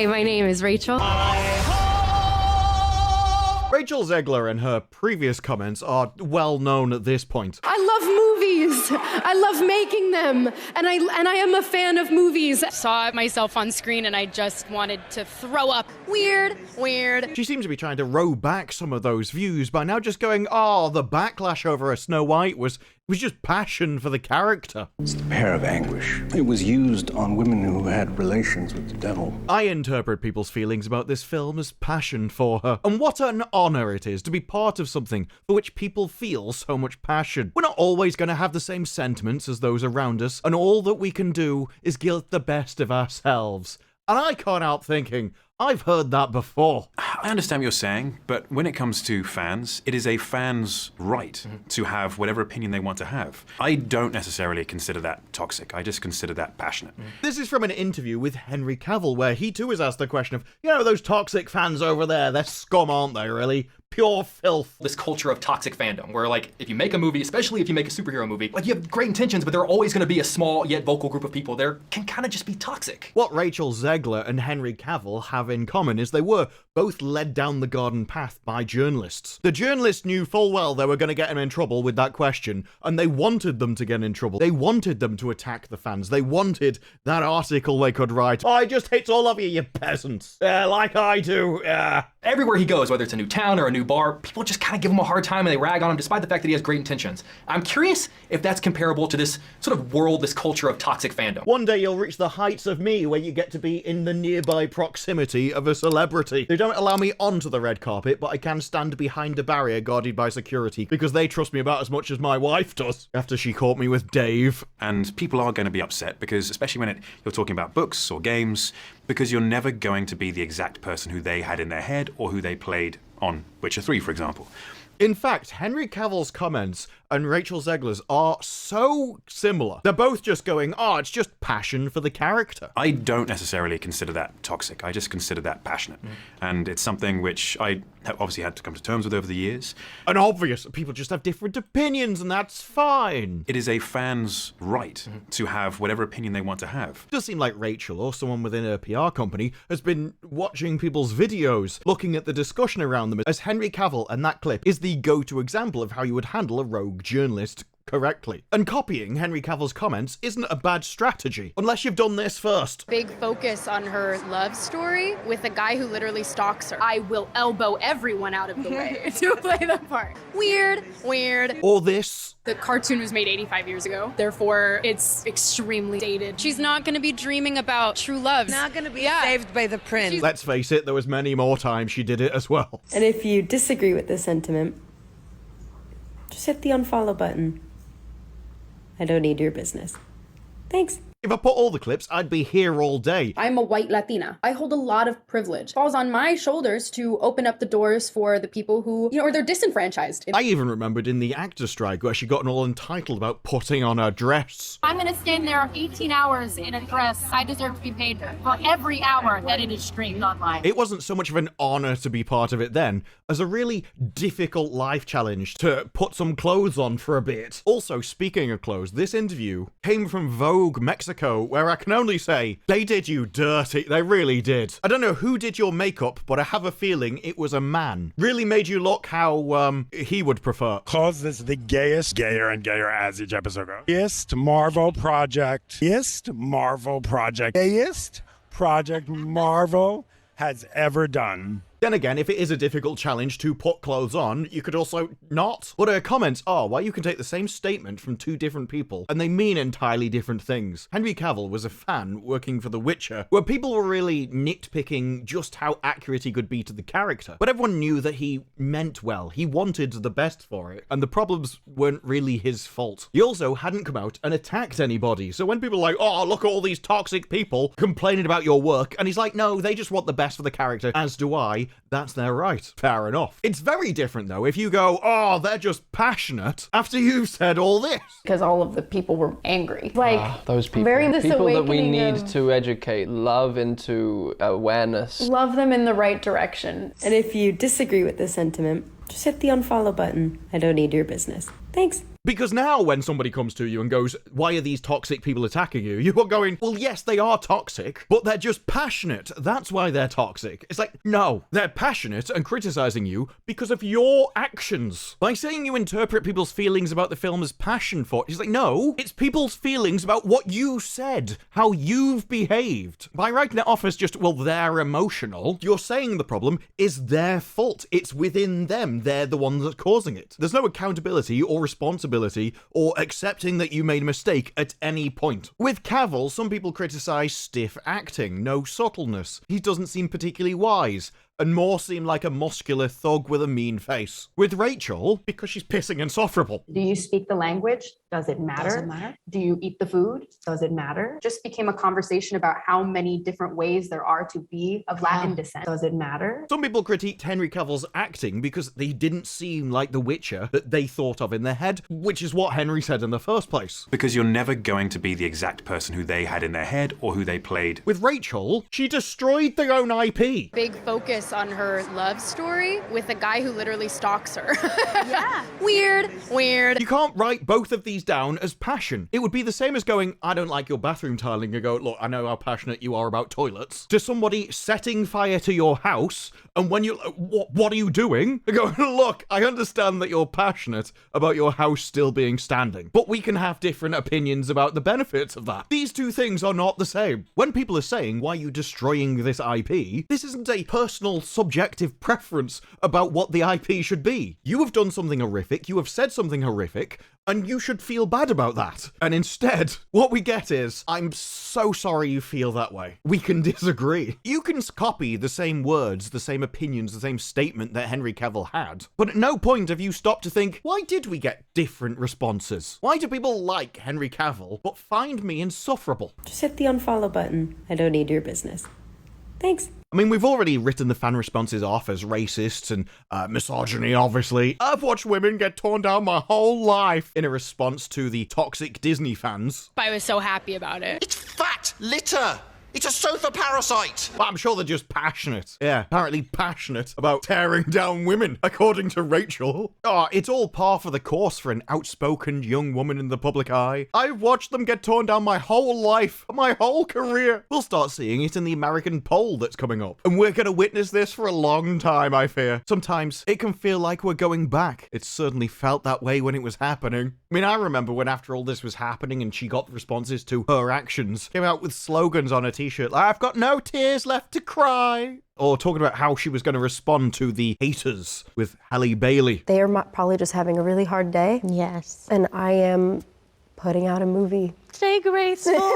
Hi, my name is Rachel. Rachel Zegler and her previous comments are well known at this point. I love movies. I love making them. And I am a fan of movies. Saw myself on screen and I just wanted to throw up. Weird. She seems to be trying to row back some of those views by now just going, the backlash over a Snow White was just passion for the character. It's the pair of anguish. It was used on women who had relations with the devil. I interpret people's feelings about this film as passion for her. And what an honor it is to be part of something for which people feel so much passion. We're not always going to have the same sentiments as those around us, and all that we can do is give the best of ourselves. And I can't help thinking, I've heard that before. I understand what you're saying, but when it comes to fans, it is a fan's right to have whatever opinion they want to have. I don't necessarily consider that toxic. I just consider that passionate. This is from an interview with Henry Cavill, where he too is asked the question of, those toxic fans over there, they're scum, aren't they, really? Pure filth. This culture of toxic fandom, where if you make a movie, especially if you make a superhero movie, you have great intentions, but there are always going to be a small yet vocal group of people there can kind of just be toxic. What Rachel Zegler and Henry Cavill have in common is they were both led down the garden path by journalists. The journalists knew full well they were going to get them in trouble with that question, and they wanted them to get in trouble. They wanted them to attack the fans. They wanted that article they could write, I just hate all of you peasants. Like I do. Everywhere he goes, whether it's a new town or a new bar, people just kind of give him a hard time and they rag on him despite the fact that he has great intentions. I'm curious if that's comparable to this sort of world, this culture of toxic fandom. One day you'll reach the heights of me where you get to be in the nearby proximity of a celebrity. They don't allow me onto the red carpet, but I can stand behind a barrier guarded by security because they trust me about as much as my wife does after she caught me with Dave. And people are going to be upset because, especially when you're talking about books or games, because you're never going to be the exact person who they had in their head or who they played on Witcher 3, for example. In fact, Henry Cavill's comments and Rachel Zegler's are so similar. They're both just going, it's just passion for the character. I don't necessarily consider that toxic. I just consider that passionate. And it's something which I have obviously had to come to terms with over the years. And obvious, people just have different opinions, and that's fine. It is a fan's right to have whatever opinion they want to have. It does seem like Rachel, or someone within a PR company, has been watching people's videos, looking at the discussion around them, as Henry Cavill and that clip is the go-to example of how you would handle a rogue journalist correctly. And copying Henry Cavill's comments isn't a bad strategy, unless you've done this first. Big focus on her love story with a guy who literally stalks her. I will elbow everyone out of the way to play that part. Weird. Or this. The cartoon was made 85 years ago, therefore it's extremely dated. She's not going to be dreaming about true love. Not going to be saved by the prince. Let's face it, there was many more times she did it as well. And if you disagree with this sentiment, just hit the unfollow button. I don't need your business. Thanks. If I put all the clips, I'd be here all day. I'm a white Latina. I hold a lot of privilege. It falls on my shoulders to open up the doors for the people who, or they're disenfranchised. I even remembered in the actor strike where she got all entitled about putting on her dress. I'm gonna stand there 18 hours in a dress. I deserve to be paid for every hour that it is streamed online. It wasn't so much of an honor to be part of it then, as a really difficult life challenge to put some clothes on for a bit. Also, speaking of clothes, this interview came from Vogue Mexico, where I can only say, they did you dirty. They really did. I don't know who did your makeup, but I have a feeling it was a man. Really made you look how, he would prefer. Calls this the gayest, gayer and gayer as each episode goes. Gayest Marvel project. Gayest Marvel project. Gayest project Marvel has ever done. Then again, if it is a difficult challenge to put clothes on, you could also not. But her comments are why you can take the same statement from two different people, and they mean entirely different things. Henry Cavill was a fan working for The Witcher, where people were really nitpicking just how accurate he could be to the character. But everyone knew that he meant well. He wanted the best for it, and the problems weren't really his fault. He also hadn't come out and attacked anybody, so when people are like, look at all these toxic people complaining about your work, and he's like, no, they just want the best for the character, as do I. That's their right. Fair enough. It's very different, though, if you go, they're just passionate, after you've said all this. Because all of the people were angry. Those people. Very people that we awakening need of- to educate, love into awareness. Love them in the right direction. And if you disagree with this sentiment, just hit the unfollow button. I don't need your business. Thanks. Because now when somebody comes to you and goes, why are these toxic people attacking you? You are going, well, yes, they are toxic, but they're just passionate. That's why they're toxic. It's like, no, they're passionate and criticizing you because of your actions. By saying you interpret people's feelings about the film as passion for it, it's like, no, it's people's feelings about what you said, how you've behaved. By writing it off as just, well, they're emotional, you're saying the problem is their fault. It's within them. They're the ones that's causing it. There's no accountability or responsibility or accepting that you made a mistake at any point. With Cavill, some people criticize stiff acting, no subtleness. He doesn't seem particularly wise, and more seem like a muscular thug with a mean face. With Rachel, because she's pissing insufferable. Do you speak the language? Does it matter? Doesn't matter. Do you eat the food? Does it matter? Just became a conversation about how many different ways there are to be of Latin descent. Does it matter? Some people critiqued Henry Cavill's acting because they didn't seem like the Witcher that they thought of in their head, which is what Henry said in the first place. Because you're never going to be the exact person who they had in their head or who they played. With Rachel, she destroyed their own IP. Big focus on her love story with a guy who literally stalks her. Yeah. Weird. You can't write both of these down as passion. It would be the same as going, I don't like your bathroom tiling, and go, look, I know how passionate you are about toilets, to somebody setting fire to your house, and when you, what are you doing? You go, look, I understand that you're passionate about your house still being standing, but we can have different opinions about the benefits of that. These two things are not the same. When people are saying, why are you destroying this IP? This isn't a personal, subjective preference about what the IP should be. You have done something horrific, you have said something horrific, and you should feel bad about that. And instead, what we get is, I'm so sorry you feel that way. We can disagree. You can copy the same words, the same opinions, the same statement that Henry Cavill had, but at no point have you stopped to think, why did we get different responses? Why do people like Henry Cavill, but find me insufferable? Just hit the unfollow button. I don't need your business. Thanks. I mean, we've already written the fan responses off as racists and misogyny, obviously. I've watched women get torn down my whole life in a response to the toxic Disney fans. I was so happy about it. It's fat litter. It's a sofa parasite. Well, I'm sure they're just passionate. Yeah, apparently passionate about tearing down women, according to Rachel. Oh, it's all par for the course for an outspoken young woman in the public eye. I've watched them get torn down my whole life, my whole career. We'll start seeing it in the American poll that's coming up. And we're going to witness this for a long time, I fear. Sometimes it can feel like we're going back. It certainly felt that way when it was happening. I mean, I remember when after all this was happening and she got responses to her actions, came out with slogans on her t-shirt like, I've got no tears left to cry. Or talking about how she was going to respond to the haters with Halle Bailey. They are probably just having a really hard day. Yes. And I am putting out a movie. Stay graceful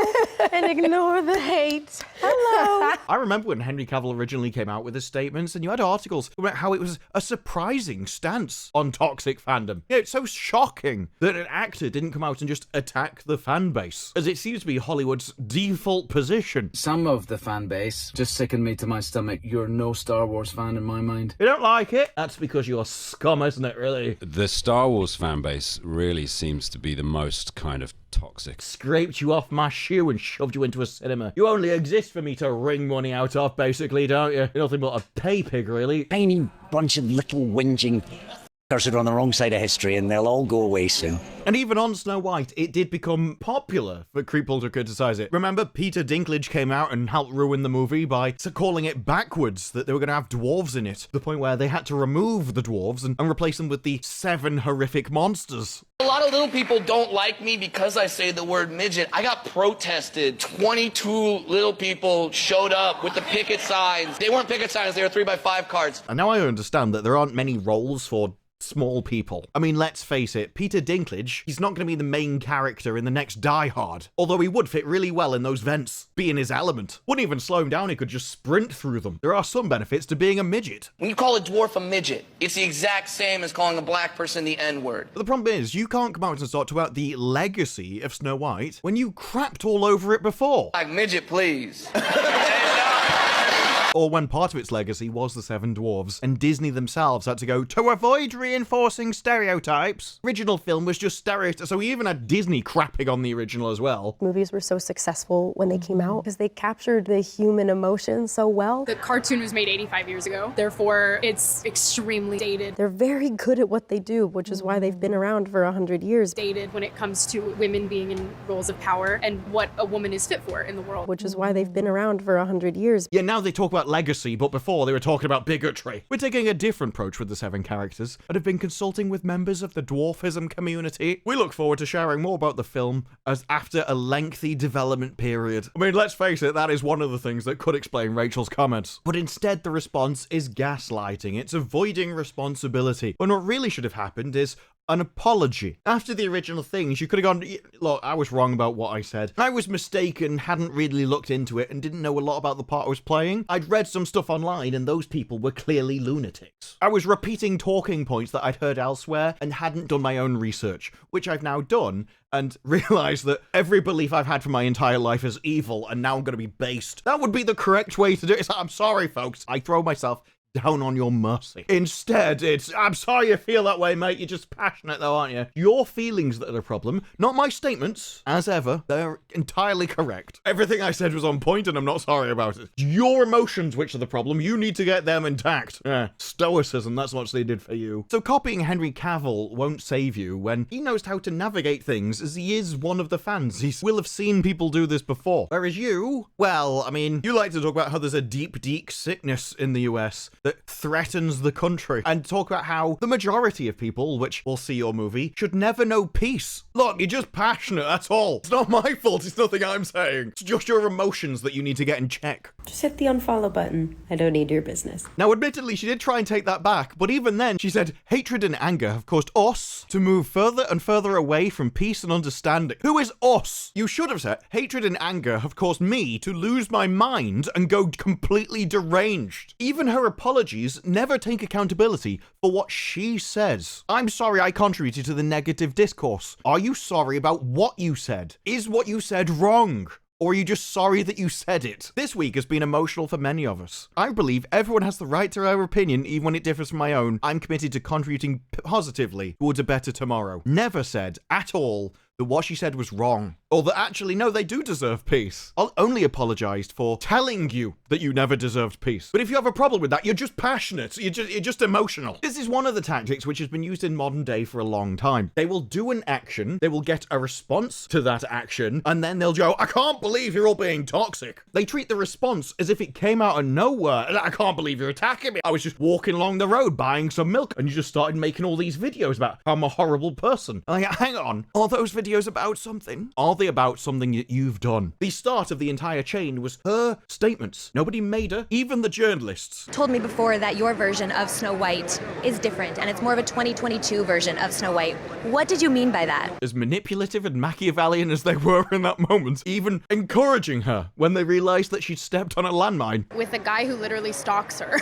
and ignore the hate. Hello. I remember when Henry Cavill originally came out with his statements, and you had articles about how it was a surprising stance on toxic fandom. Yeah, it's so shocking that an actor didn't come out and just attack the fan base, as it seems to be Hollywood's default position. Some of the fan base just sickened me to my stomach. You're no Star Wars fan in my mind. You don't like it? That's because you're scum, isn't it, really? The Star Wars fan base really seems to be the most kind of toxic. Scraped you off my shoe and shoved you into a cinema. You only exist for me to wring money out of, basically, don't you? You're nothing but a pay pig, really. Tiny bunch of little whinging f***ers are on the wrong side of history, and they'll all go away soon. And even on Snow White, it did become popular for people to criticize it. Remember, Peter Dinklage came out and helped ruin the movie by calling it backwards, that they were going to have dwarves in it, to the point where they had to remove the dwarves and replace them with the 7 horrific monsters. A lot of little people don't like me because I say the word midget. I got protested. 22 little people showed up with the picket signs. They weren't picket signs, they were 3x5 cards. And now I understand that there aren't many roles for small people. I mean, let's face it, Peter Dinklage, he's not going to be the main character in the next Die Hard, although he would fit really well in those vents, be in his element. Wouldn't even slow him down, he could just sprint through them. There are some benefits to being a midget. When you call a dwarf a midget, it's the exact same as calling a black person the N-word. But the problem is, you can't come out and start about the legacy of Snow White when you crapped all over it before. Like, midget, please. or when part of its legacy was the Seven Dwarfs, and Disney themselves had to go, to avoid reinforcing stereotypes. Original film was just stereotypes, so we even had Disney crapping on the original as well. Movies were so successful when they came out because they captured the human emotion so well. The cartoon was made 85 years ago, therefore it's extremely dated. They're very good at what they do, which is why they've been around for 100 years. Dated when it comes to women being in roles of power and what a woman is fit for in the world. Which is why they've been around for 100 years. Yeah, now they talk about legacy, but before they were talking about bigotry. We're taking a different approach with the 7 characters and have been consulting with members of the dwarfism community. We look forward to sharing more about the film as after a lengthy development period. I mean, let's face it, that is one of the things that could explain Rachel's comments. But instead, the response is gaslighting. It's avoiding responsibility. When what really should have happened is an apology. After the original things, you could have gone, look, I was wrong about what I said. I was mistaken, hadn't really looked into it, and didn't know a lot about the part I was playing. I'd read some stuff online, and those people were clearly lunatics. I was repeating talking points that I'd heard elsewhere, and hadn't done my own research, which I've now done, and realised that every belief I've had for my entire life is evil, and now I'm going to be based. That would be the correct way to do it. It's like, I'm sorry, folks. I throw myself down on your mercy. Instead, it's, I'm sorry you feel that way, mate. You're just passionate though, aren't you? Your feelings that are the problem, not my statements. As ever, they're entirely correct. Everything I said was on point and I'm not sorry about it. Your emotions which are the problem. You need to get them intact. Yeah, stoicism, that's what they did for you. So copying Henry Cavill won't save you when he knows how to navigate things as he is one of the fans. He will have seen people do this before. Whereas you, well, I mean, you like to talk about how there's a deep sickness in the US that threatens the country, and talk about how the majority of people, which will see your movie, should never know peace. Look, you're just passionate, that's all. It's not my fault, it's nothing I'm saying. It's just your emotions that you need to get in check. Just hit the unfollow button. I don't need your business. Now, admittedly, she did try and take that back, but even then, she said, hatred and anger have caused us to move further and further away from peace and understanding. Who is us? You should have said, hatred and anger have caused me to lose my mind and go completely deranged. Even her apologies never take accountability for what she says. I'm sorry I contributed to the negative discourse. Are you sorry about what you said? Is what you said wrong? Or are you just sorry that you said it? This week has been emotional for many of us. I believe everyone has the right to their opinion, even when it differs from my own. I'm committed to contributing positively towards a better tomorrow. Never said, at all, that what she said was wrong. Or that actually, no, they do deserve peace. I'll only apologized for telling you that you never deserved peace. But if you have a problem with that, you're just passionate. You're just emotional. This is one of the tactics which has been used in modern day for a long time. They will do an action, they will get a response to that action, and then they'll go, I can't believe you're all being toxic. They treat the response as if it came out of nowhere. I can't believe you're attacking me. I was just walking along the road buying some milk, and you just started making all these videos about how I'm a horrible person. I'm like, hang on, are those videos about something? Are they about something that you've done? The start of the entire chain was her statements. Nobody made her, even the journalists. Told me before that your version of Snow White is different and it's more of a 2022 version of Snow White. What did you mean by that? As manipulative and Machiavellian as they were in that moment, even encouraging her when they realized that she'd stepped on a landmine. With a guy who literally stalks her.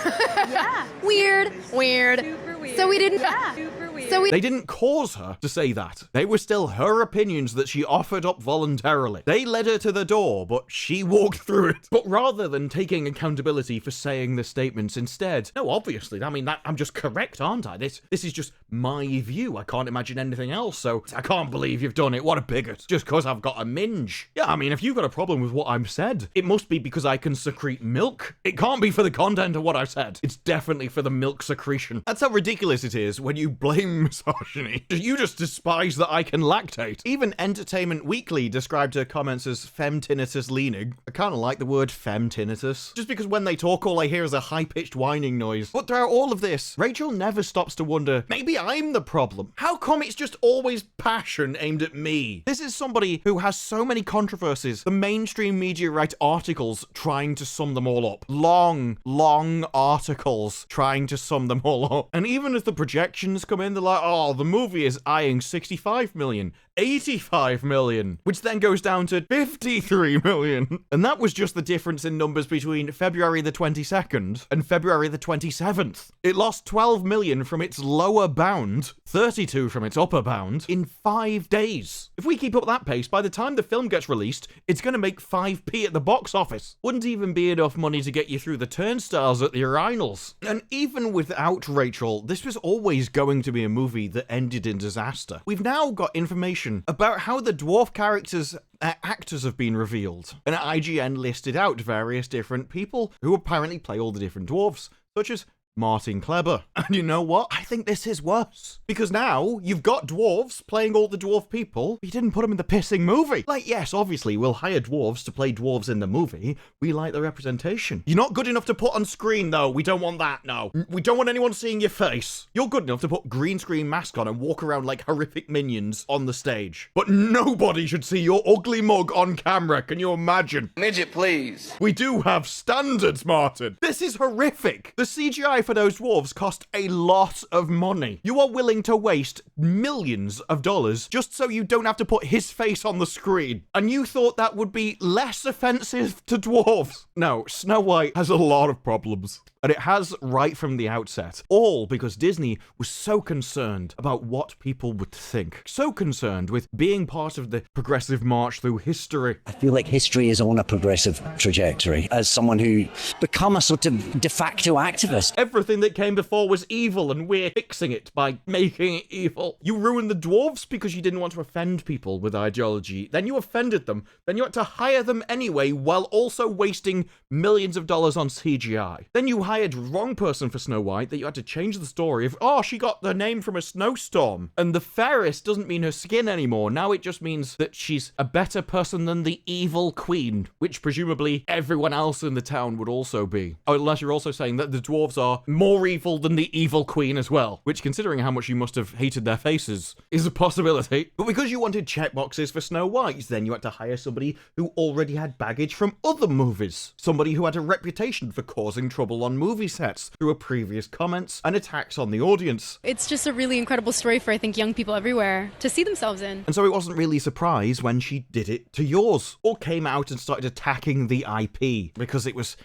Yeah. Weird. Super weird. So we didn't. Yeah. Super weird. So They didn't cause her to say that. They were still her opinions that she offered up voluntarily. They led her to the door, but she walked through it. But rather than taking accountability for saying the statements instead, no, obviously, I mean, I'm just correct, aren't I? This is just my view. I can't imagine anything else, so I can't believe you've done it. What a bigot. Just because I've got a minge. Yeah, I mean, if you've got a problem with what I've said, it must be because I can secrete milk. It can't be for the content of what I said. It's definitely for the milk secretion. That's how ridiculous it is when you blame misogyny. You just despise that I can lactate. Even Entertainment Weekly described her comments as femtinnitus leaning. I kind of like the word femtinnitus, just because when they talk, all I hear is a high-pitched whining noise. But throughout all of this, Rachel never stops to wonder, maybe I'm the problem. How come it's just always passion aimed at me? This is somebody who has so many controversies. The mainstream media write articles trying to sum them all up. Long articles trying to sum them all up. And even as the projections come in, they're like, oh, the movie is eyeing 65 million, 85 million, which then goes down to 53 million. And that was just the difference in numbers between February the 22nd and February the 27th. It lost 12 million from its lower bound, 32 from its upper bound, in 5 days. If we keep up that pace, by the time the film gets released, it's going to make 5p at the box office. Wouldn't even be enough money to get you through the turnstiles at the urinals. And even without Rachel, this was always going to be a movie that ended in disaster. We've now got information about how the dwarf characters actors have been revealed, and IGN listed out various different people who apparently play all the different dwarfs, such as Martin Kleber. And you know what? I think this is worse. Because now you've got dwarves playing all the dwarf people, but you didn't put them in the pissing movie. Like, yes, obviously, we'll hire dwarves to play dwarves in the movie. We like the representation. You're not good enough to put on screen, though. We don't want that, no. We don't want anyone seeing your face. You're good enough to put green screen mask on and walk around like horrific minions on the stage. But nobody should see your ugly mug on camera. Can you imagine? Midget, please. We do have standards, Martin. This is horrific. The CGI for those dwarves cost a lot of money. You are willing to waste millions of dollars just so you don't have to put his face on the screen. And you thought that would be less offensive to dwarves. No, Snow White has a lot of problems. And it has right from the outset. All because Disney was so concerned about what people would think. So concerned with being part of the progressive march through history. I feel like history is on a progressive trajectory. As someone who become a sort of de facto activist. Everything that came before was evil, and we're fixing it by making it evil. You ruined the dwarves because you didn't want to offend people with ideology. Then you offended them. Then you had to hire them anyway, while also wasting millions of dollars on CGI. Then you hired the wrong person for Snow White, that you had to change the story of, oh, she got the name from a snowstorm. And the fairest doesn't mean her skin anymore. Now it just means that she's a better person than the evil queen, which presumably everyone else in the town would also be. Oh, unless you're also saying that the dwarves are more evil than the evil queen as well, which, considering how much you must have hated their faces, is a possibility. But because you wanted checkboxes for Snow White, then you had to hire somebody who already had baggage from other movies. Somebody who had a reputation for causing trouble on movie sets through a previous comments and attacks on the audience. It's just a really incredible story for, I think, young people everywhere to see themselves in. And so it wasn't really a surprise when she did it to yours, or came out and started attacking the IP, because it was,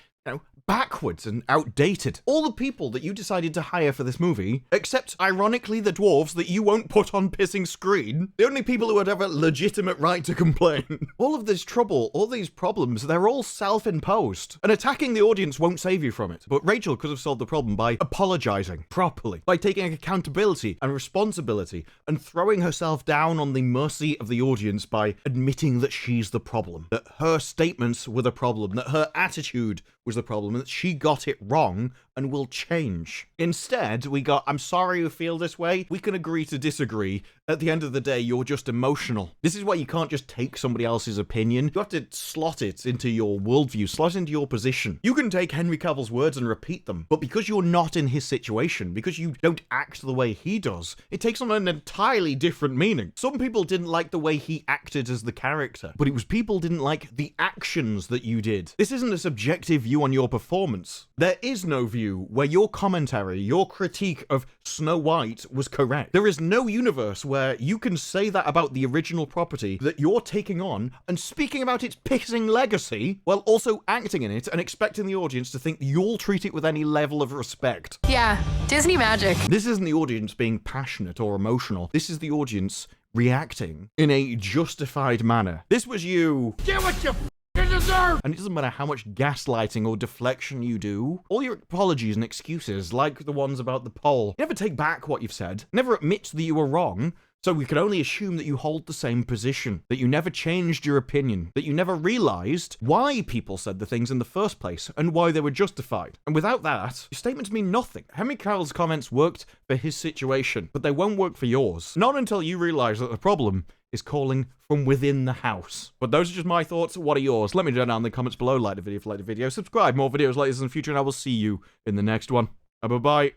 backwards and outdated. All the people that you decided to hire for this movie, except ironically the dwarves that you won't put on pissing screen, the only people who would have a legitimate right to complain. All of this trouble, all these problems, they're all self-imposed. And attacking the audience won't save you from it. But Rachel could have solved the problem by apologizing properly, by taking accountability and responsibility, and throwing herself down on the mercy of the audience by admitting that she's the problem, that her statements were the problem, that her attitude was the problem, and that she got it wrong and will change. Instead, we got, I'm sorry you feel this way. We can agree to disagree. At the end of the day, you're just emotional. This is why you can't just take somebody else's opinion. You have to slot it into your worldview, slot it into your position. You can take Henry Cavill's words and repeat them, but because you're not in his situation, because you don't act the way he does, it takes on an entirely different meaning. Some people didn't like the way he acted as the character, but it was people didn't like the actions that you did. This isn't a subjective view on your performance. There is no view where your commentary, your critique of Snow White was correct. There is no universe where you can say that about the original property that you're taking on and speaking about its pissing legacy while also acting in it and expecting the audience to think you'll treat it with any level of respect. Yeah, Disney magic. This isn't the audience being passionate or emotional. This is the audience reacting in a justified manner. This was you. Get what you deserve! And it doesn't matter how much gaslighting or deflection you do. All your apologies and excuses, like the ones about the poll, you never take back what you've said, never admit that you were wrong, so we can only assume that you hold the same position, that you never changed your opinion, that you never realized why people said the things in the first place and why they were justified. And without that, your statements mean nothing. Henry Cavill's comments worked for his situation, but they won't work for yours. Not until you realize that the problem is calling from within the house. But those are just my thoughts. What are yours? Let me know down in the comments below. Like the video if you like the video. Subscribe. More videos like this in the future, and I will see you in the next one. Bye-bye.